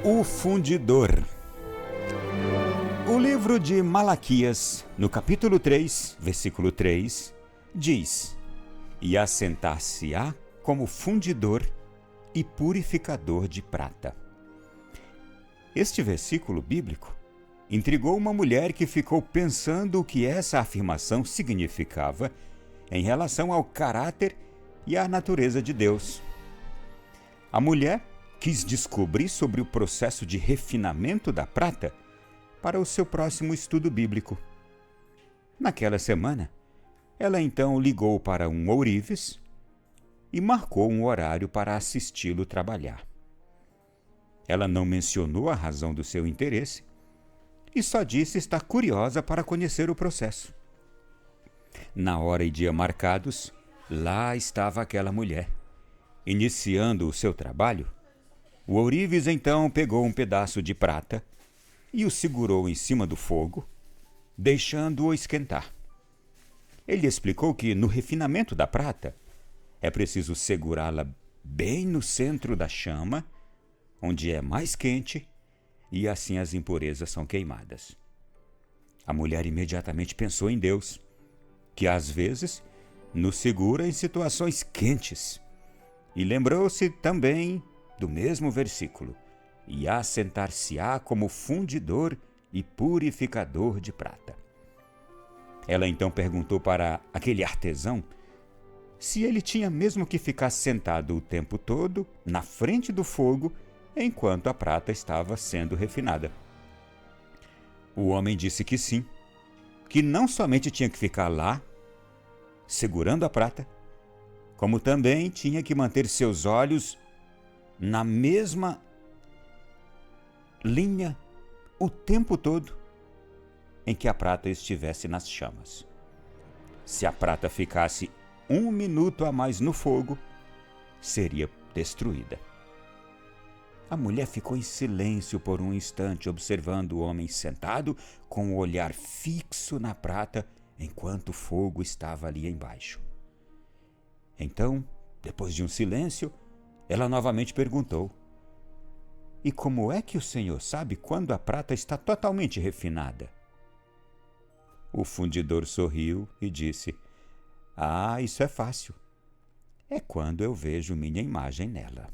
O fundidor. O livro de Malaquias, no capítulo 3, versículo 3, diz: E assentar-se-á como fundidor e purificador de prata. Este versículo bíblico intrigou uma mulher que ficou pensando o que essa afirmação significava em relação ao caráter e à natureza de Deus. A mulher quis descobrir sobre o processo de refinamento da prata para o seu próximo estudo bíblico. Naquela semana, ela então ligou para um ourives e marcou um horário para assisti-lo trabalhar. Ela não mencionou a razão do seu interesse e só disse estar curiosa para conhecer o processo. Na hora e dia marcados, lá estava aquela mulher. Iniciando o seu trabalho, o ourives então pegou um pedaço de prata e o segurou em cima do fogo, deixando-o esquentar. Ele explicou que no refinamento da prata é preciso segurá-la bem no centro da chama, onde é mais quente, e assim as impurezas são queimadas. A mulher imediatamente pensou em Deus, que às vezes nos segura em situações quentes, e lembrou-se também do mesmo versículo: e assentar-se-á como fundidor e purificador de prata. Ela então perguntou para aquele artesão se ele tinha mesmo que ficar sentado o tempo todo na frente do fogo enquanto a prata estava sendo refinada. O homem disse que sim, que não somente tinha que ficar lá, segurando a prata, como também tinha que manter seus olhos na mesma linha o tempo todo em que a prata estivesse nas chamas. Se a prata ficasse 1 minuto a mais no fogo, seria destruída. A mulher ficou em silêncio por um instante, observando o homem sentado com o olhar fixo na prata enquanto o fogo estava ali embaixo. Então, depois de um silêncio, ela novamente perguntou: E como é que o senhor sabe quando a prata está totalmente refinada? O fundidor sorriu e disse: Ah, isso é fácil. É quando eu vejo minha imagem nela.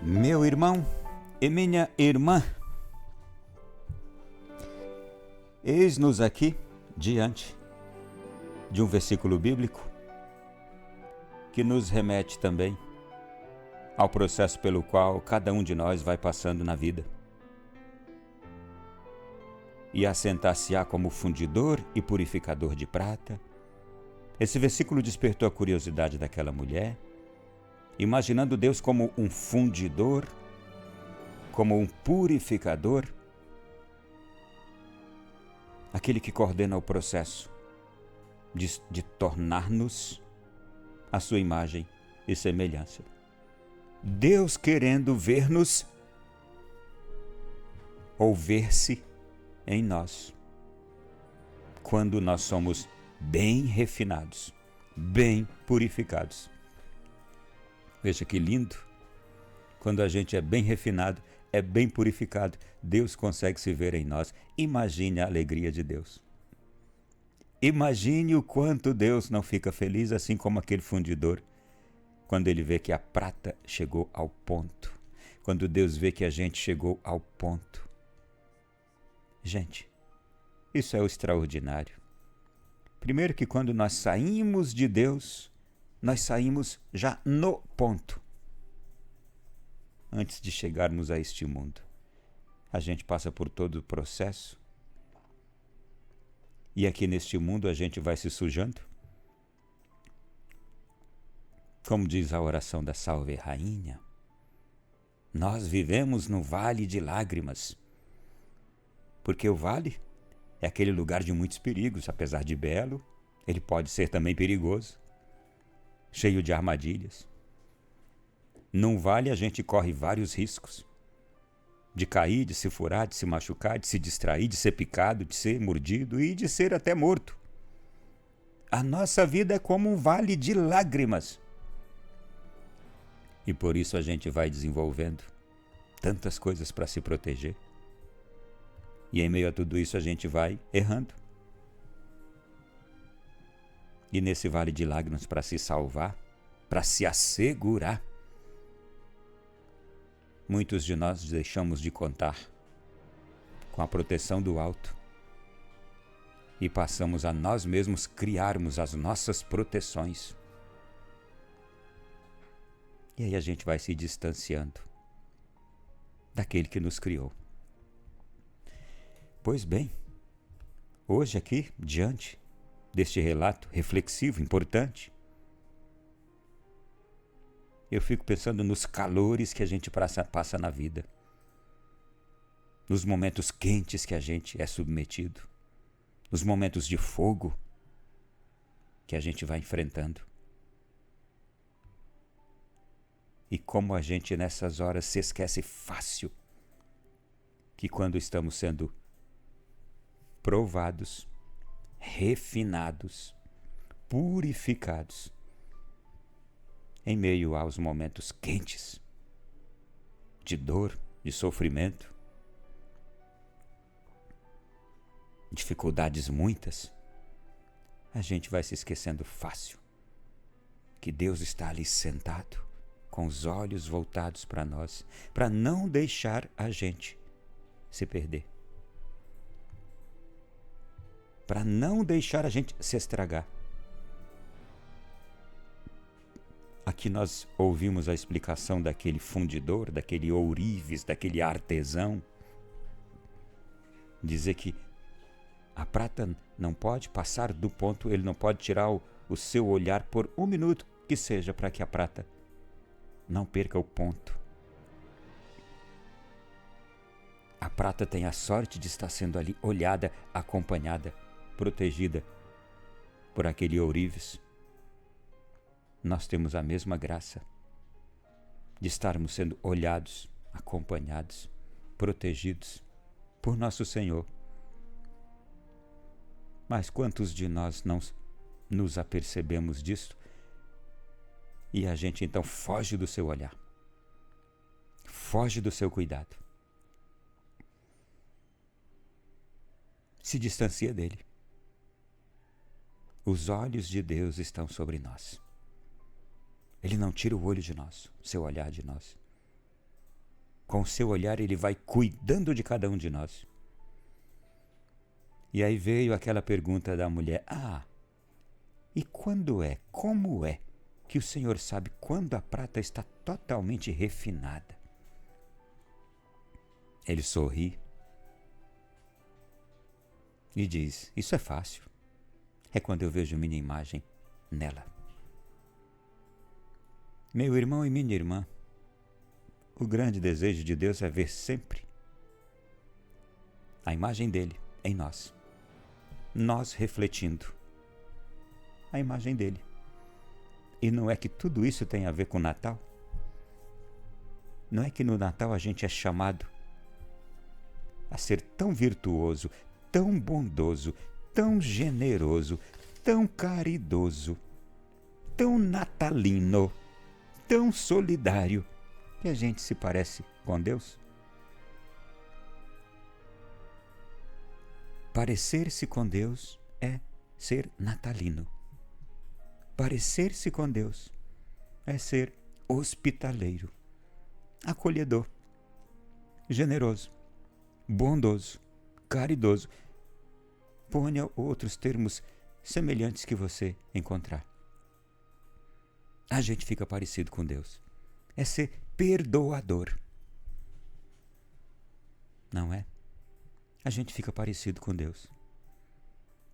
Meu irmão e minha irmã, eis-nos aqui diante de um versículo bíblico que nos remete também ao processo pelo qual cada um de nós vai passando na vida. E assentar-se-á como fundidor e purificador de prata. Esse versículo despertou a curiosidade daquela mulher, imaginando Deus como um fundidor, como um purificador, aquele que coordena o processo de tornar-nos a sua imagem e semelhança. Deus querendo ver-nos ou ver-se em nós, quando nós somos bem refinados, bem purificados. Veja que lindo! Quando a gente é bem refinado, é bem purificado, Deus consegue se ver em nós. Imagine a alegria de Deus. Imagine o quanto Deus não fica feliz, assim como aquele fundidor, quando ele vê que a prata chegou ao ponto. Quando Deus vê que a gente chegou ao ponto. Gente, isso é o extraordinário. Primeiro que quando nós saímos de Deus, nós saímos já no ponto. Antes de chegarmos a este mundo, a gente passa por todo o processo. E aqui neste mundo a gente vai se sujando. Como diz a oração da Salve Rainha, nós vivemos no vale de lágrimas, porque o vale é aquele lugar de muitos perigos. Apesar de belo, ele pode ser também perigoso, cheio de armadilhas. Num vale a gente corre vários riscos. De cair, de se furar, de se machucar, de se distrair, de ser picado, de ser mordido e de ser até morto. A nossa vida é como um vale de lágrimas. E por isso a gente vai desenvolvendo tantas coisas para se proteger. E em meio a tudo isso a gente vai errando. E nesse vale de lágrimas, para se salvar, para se assegurar, muitos de nós deixamos de contar com a proteção do alto e passamos a nós mesmos criarmos as nossas proteções. E aí a gente vai se distanciando daquele que nos criou. Pois bem, hoje aqui, diante deste relato reflexivo, importante, eu fico pensando nos calores que a gente passa na vida, nos momentos quentes que a gente é submetido, nos momentos de fogo que a gente vai enfrentando. E como a gente nessas horas se esquece fácil que quando estamos sendo provados, refinados, purificados, em meio aos momentos quentes, de dor, de sofrimento, dificuldades muitas, a gente vai se esquecendo fácil que Deus está ali sentado, com os olhos voltados para nós, para não deixar a gente se perder, para não deixar a gente se estragar. Aqui nós ouvimos a explicação daquele fundidor, daquele ourives, daquele artesão, dizer que a prata não pode passar do ponto, ele não pode tirar o seu olhar por um minuto que seja, para que a prata não perca o ponto. A prata tem a sorte de estar sendo ali olhada, acompanhada, protegida por aquele ourives. Nós temos a mesma graça de estarmos sendo olhados, acompanhados, protegidos por nosso Senhor. Mas quantos de nós não nos apercebemos disso e a gente então foge do seu olhar, foge do seu cuidado, se distancia dele. Os olhos de Deus estão sobre nós. Ele não tira o olho de nós, o seu olhar de nós. Com o seu olhar ele vai cuidando de cada um de nós. E aí veio aquela pergunta da mulher: e como é que o Senhor sabe quando a prata está totalmente refinada? Ele sorri e diz: isso é fácil. É quando eu vejo minha imagem nela. Meu irmão e minha irmã, o grande desejo de Deus é ver sempre a imagem dele em nós. Nós refletindo a imagem dele. E não é que tudo isso tem a ver com o Natal? Não é que no Natal a gente é chamado a ser tão virtuoso, tão bondoso, tão generoso, tão caridoso, tão natalino, tão solidário, que a gente se parece com Deus? Parecer-se com Deus é ser natalino. Parecer-se com Deus é ser hospitaleiro, acolhedor, generoso, bondoso, caridoso. Ponha outros termos semelhantes que você encontrar. A gente fica parecido com Deus. É ser perdoador. Não é? A gente fica parecido com Deus.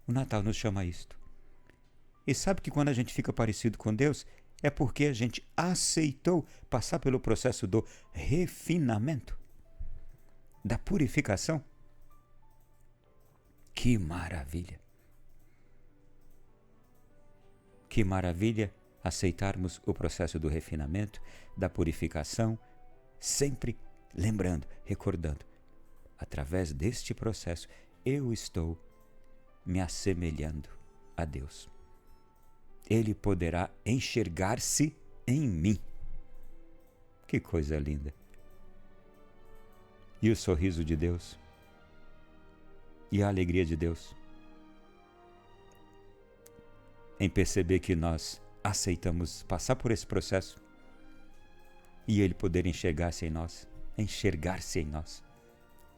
O Natal nos chama a isto. E sabe que quando a gente fica parecido com Deus, é porque a gente aceitou passar pelo processo do refinamento, da purificação. Que maravilha! Que maravilha aceitarmos o processo do refinamento, da purificação, sempre lembrando, recordando, através deste processo eu estou me assemelhando a Deus. Ele poderá enxergar-se em mim. Que coisa linda! E o sorriso de Deus, e a alegria de Deus, em perceber que nós aceitamos passar por esse processo e Ele poder enxergar-se em nós,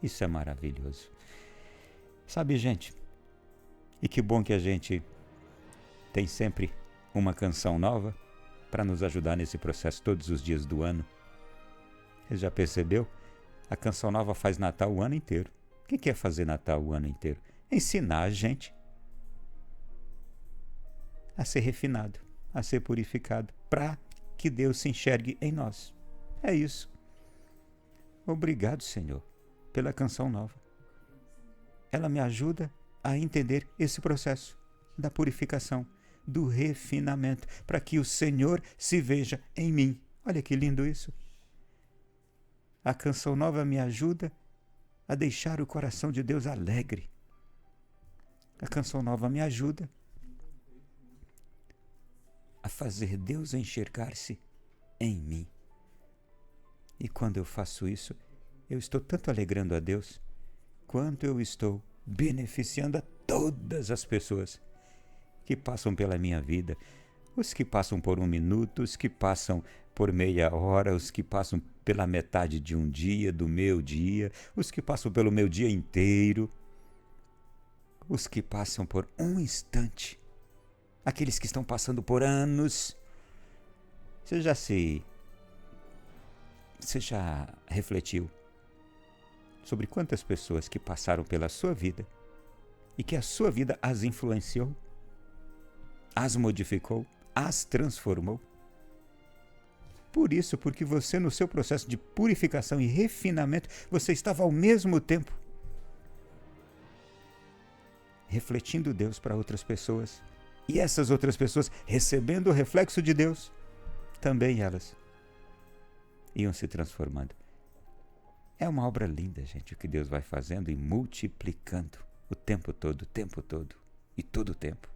Isso é maravilhoso. Sabe, gente, e que bom que a gente tem sempre uma canção nova para nos ajudar nesse processo todos os dias do ano. Você já percebeu? A Canção Nova faz Natal o ano inteiro. O que é fazer Natal o ano inteiro? Ensinar a gente a ser refinado, a ser purificado, para que Deus se enxergue em nós. É isso. Obrigado, Senhor, pela Canção Nova. Ela me ajuda a entender esse processo da purificação, do refinamento, para que o Senhor se veja em mim. Olha que lindo isso. A Canção Nova me ajuda a deixar o coração de Deus alegre. A Canção Nova me ajuda a fazer Deus enxergar-se em mim. E quando eu faço isso, eu estou tanto alegrando a Deus, quanto eu estou beneficiando a todas as pessoas que passam pela minha vida. Os que passam por 1 minuto, os que passam por meia hora, os que passam pela metade de um dia, do meu dia, os que passam pelo meu dia inteiro, os que passam por um instante, aqueles que estão passando por anos. Você já refletiu sobre quantas pessoas que passaram pela sua vida e que a sua vida as influenciou, as modificou, as transformou? Por isso, porque você, no seu processo de purificação e refinamento, você estava ao mesmo tempo refletindo Deus para outras pessoas. E essas outras pessoas, recebendo o reflexo de Deus, também elas iam se transformando. É uma obra linda, gente, o que Deus vai fazendo e multiplicando o tempo todo e todo o tempo.